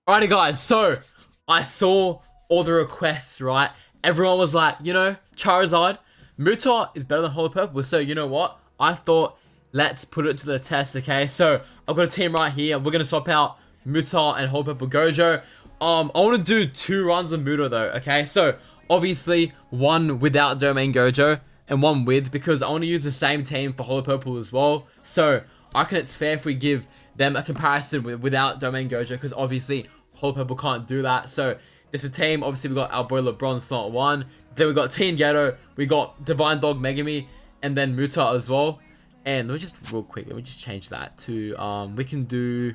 Alrighty guys, so I saw all the requests, right? Everyone was like, Charizard, Muta is better than Holy Purple, so you know what? I thought, let's put it to the test, okay? So, I've got a team right here. We're going to swap out Muta and Holy Purple Gojo. I want to do 2 runs of Muta though, okay? So, obviously, one without Domain Gojo and one with, because I want to use the same team for Holy Purple as well. So, I reckon it's fair if we give them a comparison without Domain Gojo, because obviously Holy Purple can't do that. So this is a team. Obviously we got our boy LeBron slot 1. Then we got Team Ghetto. We got Divine Dog Megami, and then Muta as well. And let me just real quick. Let me just change that to we can do.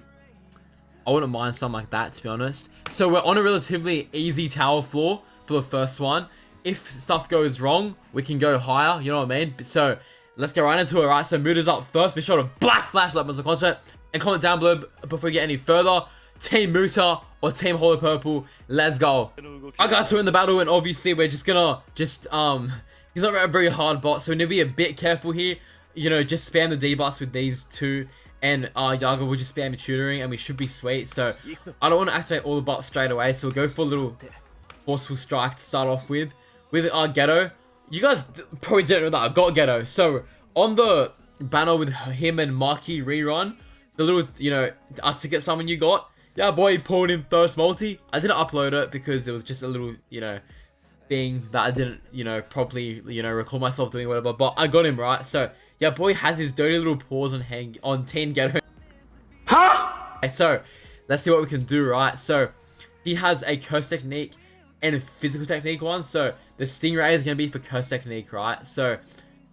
I wouldn't mind something like that, to be honest. So we're on a relatively easy tower floor for the first one. If stuff goes wrong, we can go higher. You know what I mean? So let's get right into it. Right. So Muta's up first. Be sure to black flash like on content and comment down below before we get any further. Team Muta or Team Holy Purple, let's go. Alright guys, so in the battle, and obviously we're just gonna he's not a very hard bot, so we need to be a bit careful here. Just spam the debuffs with these two, and Yaga will just spam tutoring, and we should be sweet. So I don't want to activate all the bots straight away, so we'll go for a little forceful strike to start off with our Ghetto. You guys probably didn't know that I got Ghetto. So on the banner with him and Marky rerun, the little ticket summon you got. Yeah, boy, pulled in first multi. I didn't upload it because it was just a little, thing that I didn't, properly, recall myself doing whatever. But I got him right. So yeah, boy has his dirty little paws on Team Ghetto. Huh? Okay, so let's see what we can do, right? So he has a curse technique and a physical technique one. So the Stingray is gonna be for curse technique, right? So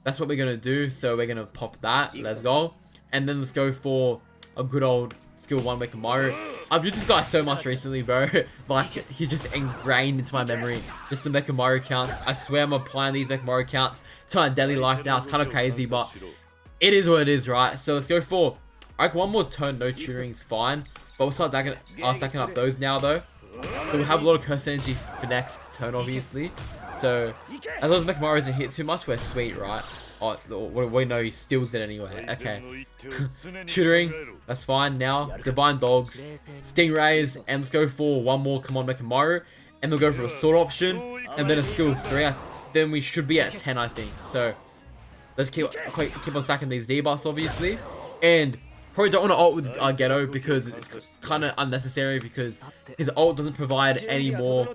that's what we're gonna do. So we're gonna pop that. Let's go, and then let's go for a good old skill 1 Mechamaru. I've used this guy so much recently, bro. Like, he's just ingrained into my memory. Just the Mechamaru counts. I swear I'm applying these Mechamaru counts to my daily life now. It's kind of crazy, but it is what it is, right? So let's go for, I reckon one more turn, no tutoring is fine. But we'll start stacking up those now, though. So we'll have a lot of curse energy for next turn, obviously. So, as long as Mechamaru doesn't hit too much, we're sweet, right? Oh, we know he steals it anyway. Okay. Tutoring, that's fine now. Divine Dogs, Stingrays, and let's go for one more Come On Mechamaru. And we'll go for a sword option, and then a skill 3. Then we should be at 10, I think. So, let's keep on stacking these debuffs, obviously. And probably don't want to ult with Ghetto because it's kind of unnecessary, because his ult doesn't provide any more,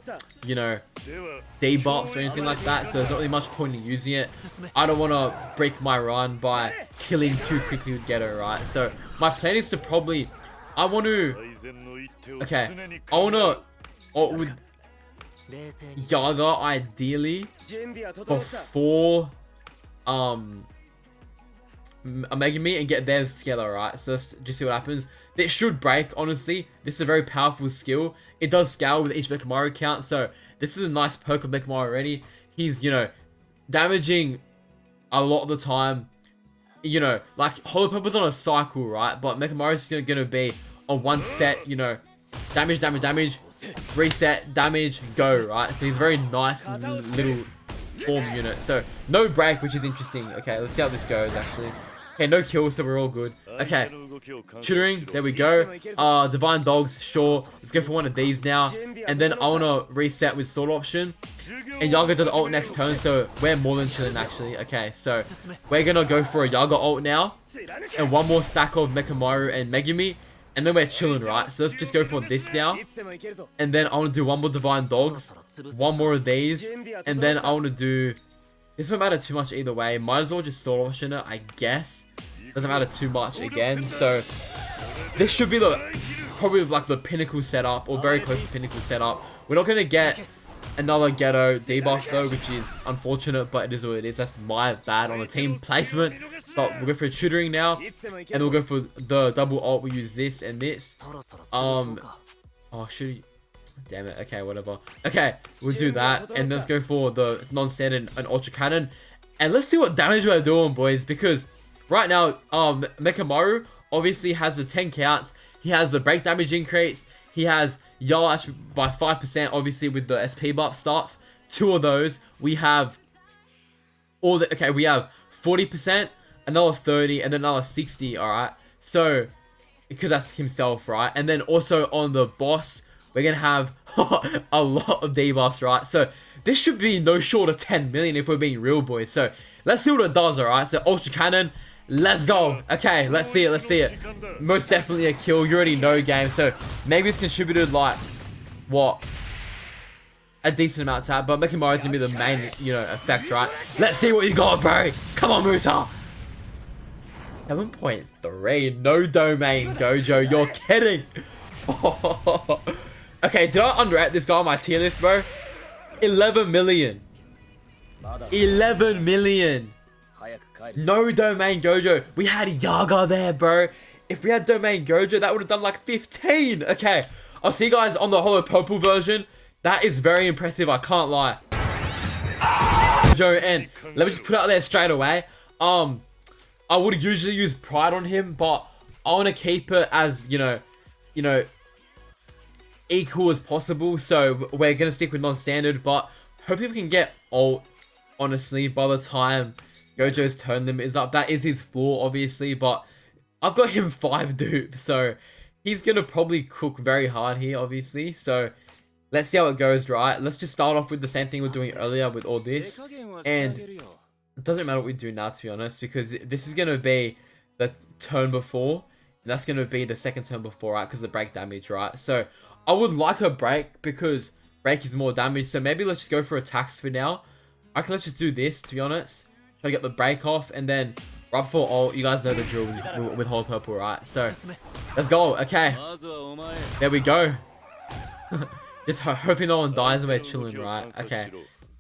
debuffs or anything like that. So there's not really much point in using it. I don't want to break my run by killing too quickly with Ghetto, right? So my plan is to probably, I want to ult with Yaga ideally before Megami and get theirs together, right? So let's just see what happens. It should break, honestly. This is a very powerful skill. It does scale with each Mechamaru count, so this is a nice perk of Mechamaru already. He's, damaging a lot of the time. Like, Holy Purple's on a cycle, right? But Mechamaru's gonna be on one set, damage, reset, damage, go, right? So he's a very nice little form unit. So no break, which is interesting. Okay, let's see how this goes actually. Okay, no kill, so we're all good. Okay, tutoring, there we go. Divine Dogs, sure. Let's go for one of these now, and then I want to reset with sword option, and Yaga does ult next turn, so we're more than chilling actually. Okay, so we're gonna go for a Yaga ult now, and one more stack of Mechamaru and Megami, and then we're chilling, right? So let's just go for this now, and then I want to do one more Divine Dogs, one more of these, and then I want to do, this won't matter too much either way. Might as well just sword option it, I guess. Doesn't matter too much again. So this should be probably like the pinnacle setup, or very close to pinnacle setup. We're not gonna get another Ghetto debuff though, which is unfortunate, but it is what it is. That's my bad on the team placement. But we'll go for a tutoring now, and we'll go for the double ult. We use this and this. Oh shoot. Damn it. Okay, whatever. Okay, we'll do that, and let's go for the non-standard and ultra cannon, and let's see what damage we're doing, boys. Because right now, Mechamaru obviously has the 10 counts. He has the break damage increase. He has Yash by 5%, obviously with the SP buff stuff. 2 of those. We have all the we have 40%, another 30, and then another 60. All right. So because that's himself, right? And then also on the boss, we're gonna have a lot of debuffs, right? So this should be no short of 10 million if we're being real, boys. So let's see what it does, alright? So Ultra Cannon, let's go. Okay, let's see it. Most definitely a kill. You already know, game. So maybe it's contributed like what? A decent amount to that, but Mechamaru is gonna be the main, you know, effect, right? Let's see what you got, bro. Come on, Muta. 7.3. No domain, Gojo. You're kidding. Okay, did I underrate this guy on my tier list, bro? 11 million. 11 million. No domain Gojo. We had Yaga there, bro. If we had domain Gojo, that would have done like 15. Okay, I'll see you guys on the Holo Purple version. That is very impressive, I can't lie. Gojo, and let me just put it out there straight away. I would usually use Pride on him, but I want to keep it as, you know, equal as possible. So we're gonna stick with non-standard, but hopefully we can get ult, honestly, by the time Gojo's turn limit is up. That is his floor, obviously, but I've got him 5 dupes, so he's gonna probably cook very hard here, obviously. So let's see how it goes, right? Let's just start off with the same thing we were doing earlier with all this, and it doesn't matter what we do now, to be honest, because this is gonna be the turn before, and that's gonna be the second turn before, right? Because the break damage, right? So I would like a break because break is more damage. So maybe let's just go for attacks for now. Okay, let's just do this, to be honest. Try to get the break off, and then right before ult, you guys know the drill with Holo Purple, right? So let's go. Okay, there we go. Just hoping no one dies and we're chilling, right? Okay,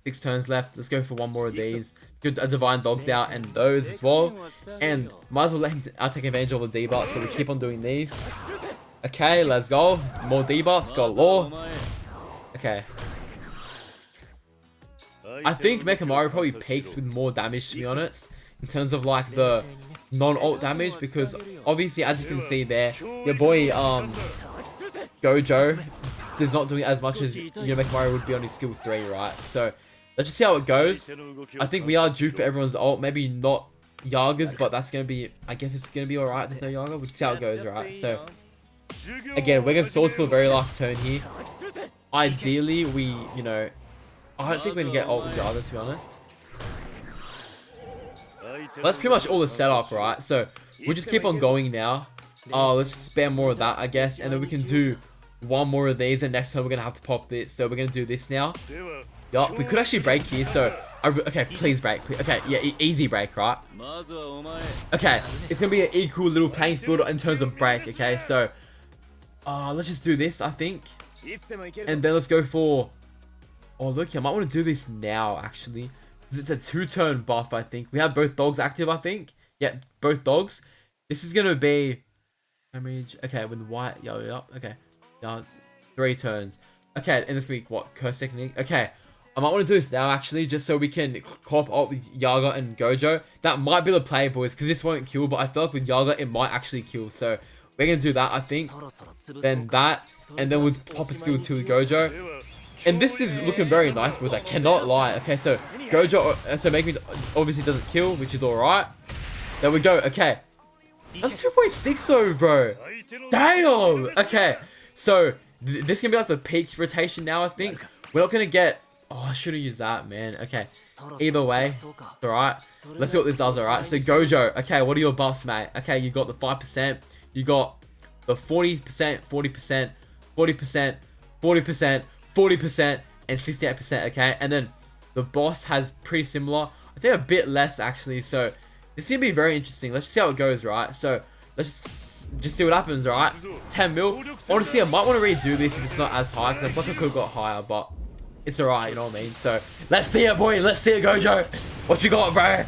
6 turns left. Let's go for one more of these. Good, a Divine Dog's out, and those as well. And might as well let him take advantage of the debuff, so we keep on doing these. Okay, let's go. More debuffs, galore. Okay. I think Mechamaru probably peaks with more damage, to be honest, in terms of like the non-ult damage, because obviously, as you can see there, your boy Gojo is not doing as much as, you know, Mechamaru would be on his skill 3, right? So let's just see how it goes. I think we are due for everyone's ult. Maybe not Yaga's, but that's gonna be, I guess it's gonna be alright. There's no Yaga. We'll see how it goes, right? So again, we're gonna sword till the very last turn here. Ideally, we, you know, I don't think we're gonna get ult with Yaga, to be honest. Well, that's pretty much all the setup, right? So we'll just keep on going now. Let's just spam more of that, I guess, and then we can do one more of these, and next time we're gonna have to pop this. So we're gonna do this now. Yup, we could actually break here. So okay, please break, please. Okay, yeah, easy break, right? Okay, it's gonna be an equal little playing field in terms of break. Okay, so let's just do this, I think, and then let's go for, oh look, I might want to do this now actually, because it's a 2-turn buff. I think we have both dogs active. I think, yeah, both dogs. This is gonna be damage. Okay, with the white, yeah, okay, yeah, 3 turns. Okay, and this week, what, curse technique? Okay, I might want to do this now actually, just so we can co-op ult with Yaga and Gojo. That might be the play, boys, because this won't kill, but I feel like with Yaga it might actually kill. So we're gonna do that, I think. Then that, and then we'll pop a skill 2 with Gojo. And this is looking very nice, boys. I cannot lie. Okay, so Gojo, so make me obviously doesn't kill, which is alright. There we go. Okay, that's 2.60, bro. Damn. Okay, so this is gonna be like the peak rotation now. I think we're not gonna get. Oh, I should have used that, man. Okay, either way, alright. Let's see what this does. Alright, so Gojo. Okay, what are your buffs, mate? Okay, you got the 5%. You got the 40%, 40%, 40%, 40%, 40%, and 68%. Okay, and then the boss has pretty similar. I think a bit less actually. So this is gonna be very interesting. Let's just see how it goes, right? So let's just see what happens, right? 10 mil. Honestly, I might want to redo this if it's not as high, because I feel like I could have got higher, but it's alright, you know what I mean? So let's see it, boy. Let's see it, Gojo. What you got, bro?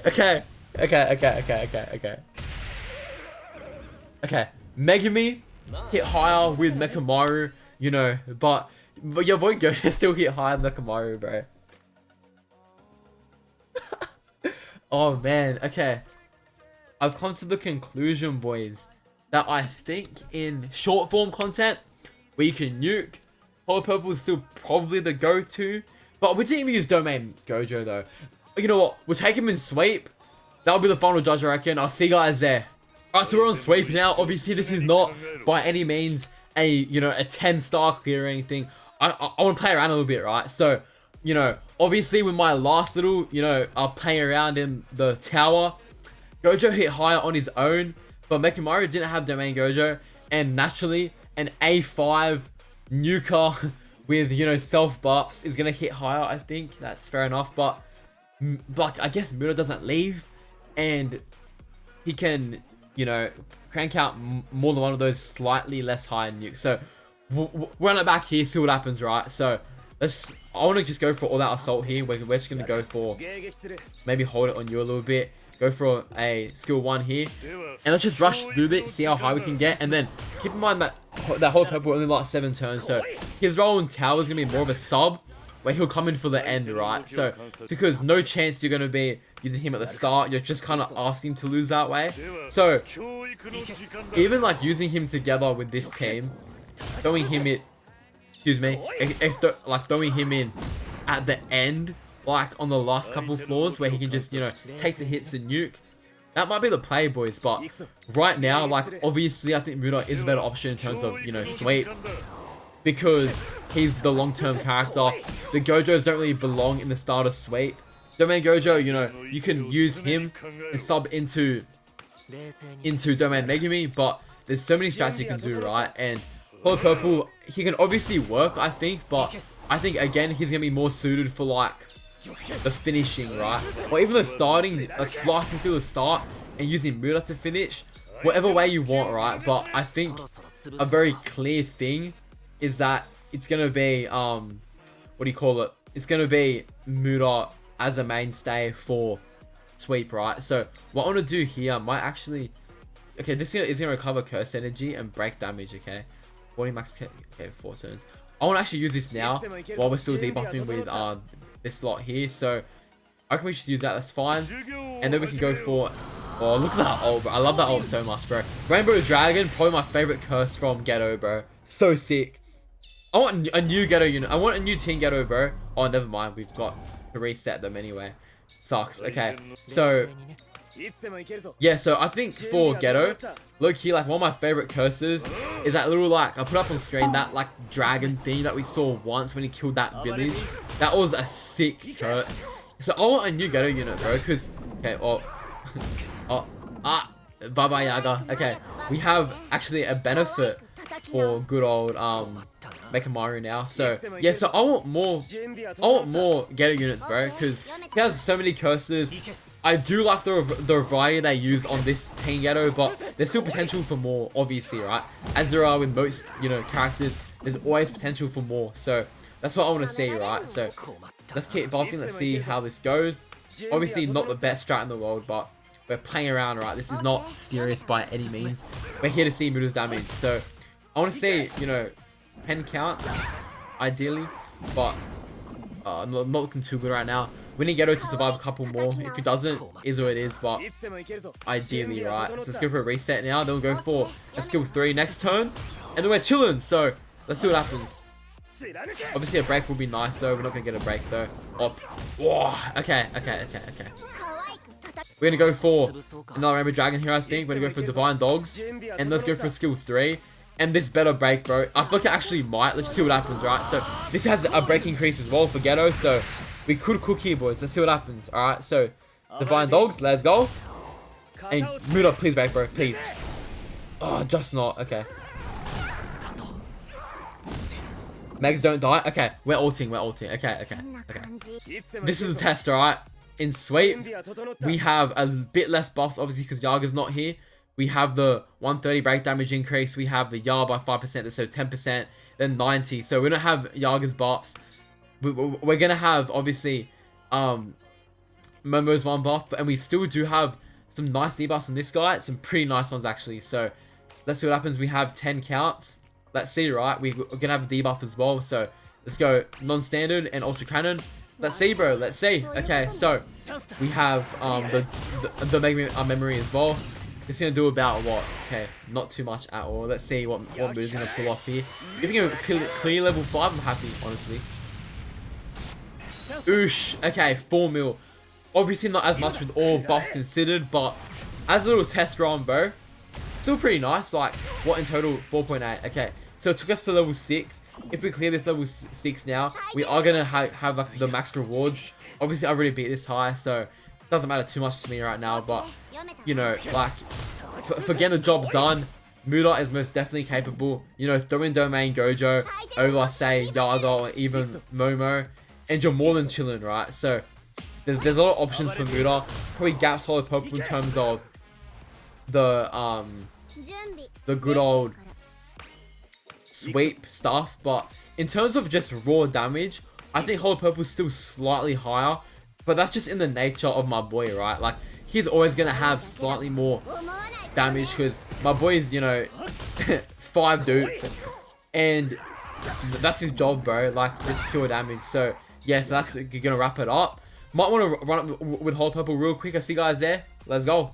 Okay. Okay. Megami hit higher with Mechamaru, you know, but your boy Gojo still hit higher than Mechamaru, bro. Oh man, okay. I've come to the conclusion, boys, that I think in short form content where you can nuke, Holo Purple is still probably the go-to. But we didn't even use Domain Gojo though. You know what? We'll take him in sweep. that'll be the final judge, I reckon. I'll see you guys there. Alright, so we're on sweep now. Obviously, this is not by any means a, you know, a 10-star clear or anything. I want to play around a little bit, right? So, you know, obviously with my last little, you know, playing around in the tower, Gojo hit higher on his own, but Mechamaru didn't have domain Gojo, and naturally, an A5 Nuker with, you know, self buffs is gonna hit higher. I think that's fair enough, but I guess Muta doesn't leave, and he can, you know, crank out more than one of those slightly less high nukes. So we're on it back here, see what happens, right? So I want to just go for all that assault here. We're just gonna go for maybe hold it on you a little bit. Go for a skill 1 here, and let's just rush through it, see how high we can get, and then keep in mind that whole purple only lasts 7 turns, so his role in tower is gonna be more of a sub, where he'll come in for the end, right? So because no chance you're gonna be using him at the start, you're just kind of asking to lose that way. So even like using him together with this team, throwing him in, like throwing him in at the end, like on the last couple floors where he can just, you know, take the hits and nuke. That might be the play, boys, but right now, like, obviously I think Muta is a better option in terms of, you know, sweep, because he's the long-term character. The Gojos don't really belong in the starter sweep. Domain Gojo, you know, you can use him and sub into Domain Megumi, but there's so many strats you can do, right? And Hollow Purple, he can obviously work, I think, but I think, again, he's going to be more suited for, like, the finishing, right? Or even the starting, like blasting through the start and using Muta to finish, whatever way you want, right? But I think a very clear thing is that it's gonna be what do you call it? It's gonna be Muta as a mainstay for sweep, right? So what I want to do here might actually, okay, this is gonna recover curse energy and break damage. Okay, 40 max. Okay, 4 turns. I want to actually use this now while we're still debuffing with this slot here, so I reckon we should use that. That's fine, and then we can go for, oh, look at that ult, bro. I love that ult so much, bro. Rainbow Dragon, probably my favorite curse from Ghetto, bro. So sick. I want a new Ghetto unit. I want a new team Ghetto, bro. Oh, never mind, we've got to reset them anyway. Sucks. Okay, so yeah, so I think for Ghetto, look here, like one of my favorite curses is that little, like, I put up on screen, that like dragon thing that we saw once when he killed that village. That was a sick curse. So I want a new Ghetto unit, bro, because, okay, bye-bye Yaga. Okay, we have actually a benefit for good old Mechamaru now. So yeah, so I want more Ghetto units, bro, because he has so many curses. I do like the variety they use on this team Ghetto, but there's still potential for more, obviously, right? As there are with most, you know, characters, there's always potential for more. So that's what I want to see, right? So let's keep buffing. Let's see how this goes. Obviously, not the best strat in the world, but we're playing around, right? This is not serious by any means. We're here to see Muta's damage. So I want to see, you know, 10 counts, ideally, but not looking too good right now. We need Ghetto to survive a couple more. If he doesn't, is what it is, but ideally, right? So let's go for a reset now. Then we'll go for a skill 3 next turn, and then we're chilling. So let's see what happens. Obviously, a break will be nice, so we're not gonna get a break though. Whoa. Okay. We're gonna go for another Rainbow Dragon here, I think. We're gonna go for Divine Dogs, and let's go for skill 3. And this better break, bro. I feel like it actually might. Let's see what happens, right? So this has a break increase as well for Ghetto, so we could cook here, boys. Let's see what happens. All right, so Divine Dogs, let's go. And Muta, please break, bro, please. Oh, just not. Okay. Megs don't die. Okay, we're ulting. Okay. This is a test, all right? In sweep, we have a bit less buffs, obviously, because Yaga's not here. We have the 130 break damage increase. We have the Yar by 5%, so 10%, then 90. So we don't have Yaga's buffs. We're gonna have, obviously, Momo's one buff, and we still do have some nice debuffs on this guy. Some pretty nice ones, actually. So let's see what happens. We have 10 counts. Let's see, right? We're gonna have a debuff as well. So let's go non-standard and ultra cannon. Let's see, bro. Let's see. Okay, so we have the memory as well. It's gonna do about what? Okay, not too much at all. Let's see what moves gonna pull off here. If you can clear level 5, I'm happy, honestly. Oosh. Okay, 4 mil. Obviously not as much with all buffs considered, but as a little test run, bro, still pretty nice. Like, what in total? 4.8. Okay, so it took us to level 6. If we clear this level 6 now, we are gonna have like the max rewards. Obviously, I already beat this high, so it doesn't matter too much to me right now. But you know, like for getting the job done, Muta is most definitely capable. You know, throwing domain Gojo over, say, Yaga or even Momo, and you're more than chilling, right? So there's a lot of options for Muta. Probably gaps solid purple in terms of the good old sweep stuff, but in terms of just raw damage, I think Hollow Purple is still slightly higher, but that's just in the nature of my boy, right? Like, he's always gonna have slightly more damage because my boy is, you know, 5 dude, and that's his job, bro. Like, just pure damage. So yeah, so that's gonna wrap it up. Might want to run up with Hollow Purple real quick. I see you guys there. Let's go.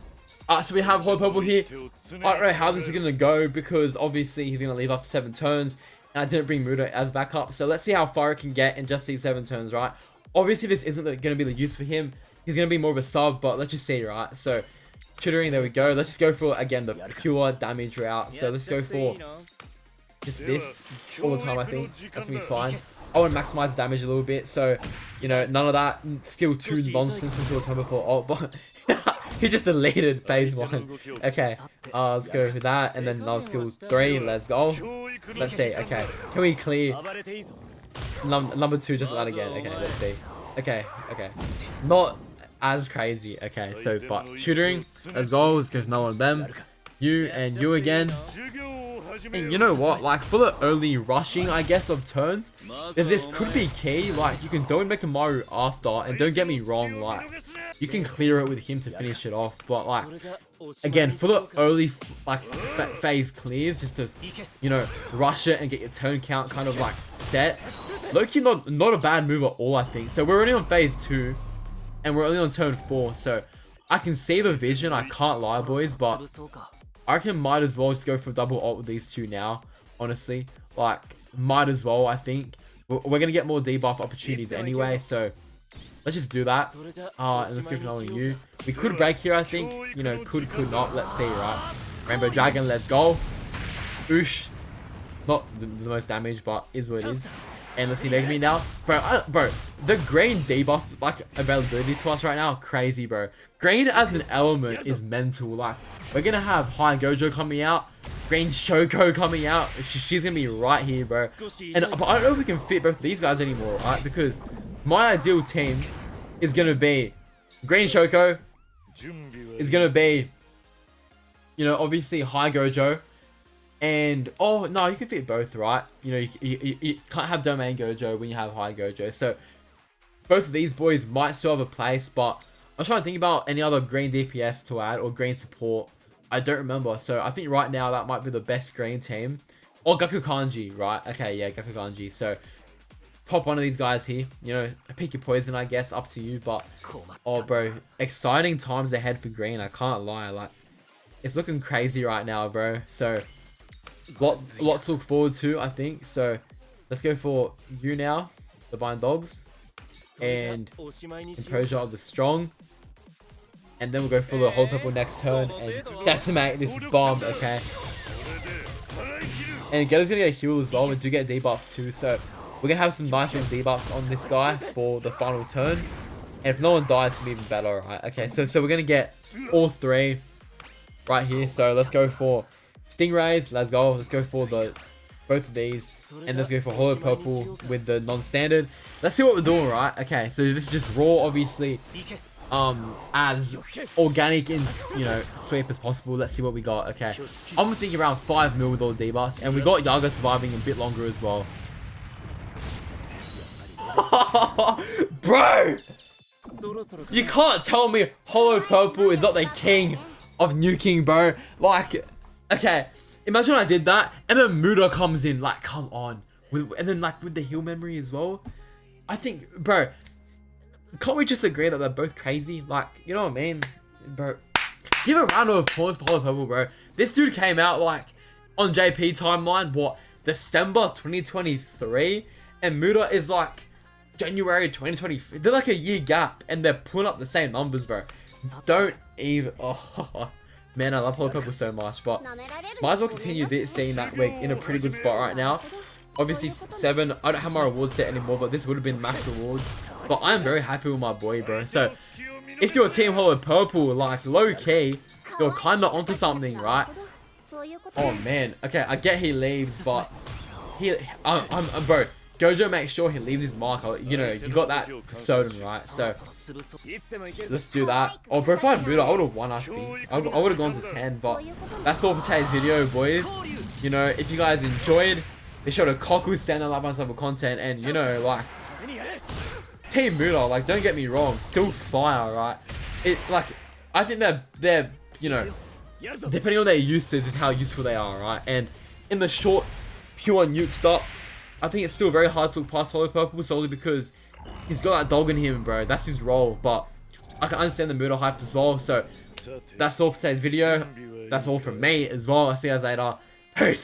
So we have Hollow Purple here. I don't know how this is going to go because obviously he's going to leave after 7 turns. And I didn't bring Muta as backup. So let's see how far it can get in just these 7 turns, right? Obviously this isn't going to be the use for him. He's going to be more of a sub, but let's just see, right? So tutoring, there we go. Let's just go for, again, the pure damage route. So let's go for just this all the time, I think. That's going to be fine. I want to maximize damage a little bit. So, you know, none of that skill 2 nonsense until turn before ult, but he just deleted phase 1. Okay, let's go for that, and then another skill 3. Let's go. Let's see. Okay, can we clear number 2 just that again? Okay, let's see. Okay, not as crazy. Okay, so but tutoring. Let's go. Let's go for another one of them. You and you again. And you know what, like for the early rushing, I guess, of turns, this could be key. Like, you can don't Mechamaru after, and don't get me wrong, like you can clear it with him to finish it off, but like again, for the early like phase clears, just to, you know, rush it and get your turn count kind of like set. Low-key not a bad move at all, I think. So we're only on phase 2 and we're only on turn 4, so I can see the vision, I can't lie, boys, but I reckon might as well just go for double ult with these 2 now, honestly. Like, might as well, I think. We're going to get more debuff opportunities anyway, so let's just do that. And let's go for another one. You. We could break here, I think. You know, could not. Let's see, right? Rainbow Dragon, let's go. Oosh. Not the most damage, but is what it is. And let's see, make me now. Bro, the green debuff, like, availability to us right now, crazy, bro. Green as an element is mental. Like, we're gonna have High Gojo coming out, Green Shoko coming out. She's gonna be right here, bro. But I don't know if we can fit both of these guys anymore, right? Because my ideal team is gonna be Green Shoko, is gonna be, you know, obviously High Gojo. And, oh, no, you can fit both, right? You know, you can't have Domain Gojo when you have High Gojo. So, both of these boys might still have a place, but I'm trying to think about any other green DPS to add, or green support. I don't remember. So, I think right now that might be the best green team. Or Gaku Kanji, right? Okay, yeah, Gaku Kanji. So, pop one of these guys here. You know, pick your poison, I guess, up to you. But, oh, bro, exciting times ahead for green. I can't lie. Like, it's looking crazy right now, bro. So, lot to look forward to, I think. So let's go for you now, the Bind Dogs, and Composure of the Strong, and then we'll go for the Hollow Purple next turn and decimate this bomb. Okay, and Geto's gonna get a heal as well. We do get debuffs too, so we're gonna have some nice little debuffs on this guy for the final turn, and if no one dies, it'll be even better. Right? Okay, so we're gonna get all 3 right here. So let's go for Stingrays, let's go. Let's go for both of these, and let's go for Hollow Purple with the non-standard. Let's see what we're doing, right? Okay, so this is just raw, obviously, as organic and, you know, sweep as possible. Let's see what we got. Okay, I'm thinking around 5 mil with all the debuffs, and we got Yaga surviving a bit longer as well. Bro, you can't tell me Hollow Purple is not the king of nuking, bro. Like, okay, imagine I did that, and then Muta comes in, like, come on. And then, like, with the heal memory as well. I think, bro, can't we just agree that they're both crazy? Like, you know what I mean? Bro, give a round of applause for Hollow Purple, bro. This dude came out, like, on JP timeline, what, December 2023? And Muta is, like, January 2023. They're like a year gap, and they're pulling up the same numbers, bro. Don't even. Oh, man, I love Holo Purple so much, but might as well continue this, seeing that we're in a pretty good spot right now. Obviously, 7. I don't have my rewards set anymore, but this would have been max rewards. But I'm very happy with my boy, bro. So, if you're Team Holo Purple, like low key, you're kind of onto something, right? Oh man. Okay, I get he leaves, but bro. Gojo makes sure he leaves his mark. You know, you got that for certain, right? So let's do that. Oh, bro, if I had Muta, I would have won. I think I would have gone to 10. But that's all for today's video, boys. You know, if you guys enjoyed, be sure to Koku stand and like my type of content, and you know, like Team Muta, like don't get me wrong, still fire, right? It like I think they're you know, depending on their uses is how useful they are, right? And in the short, pure nuke stuff, I think it's still very hard to look past Holo Purple solely because he's got that dog in him, bro. That's his role. But I can understand the Muta hype as well. So that's all for today's video. That's all from me as well. I'll see you guys later. Peace.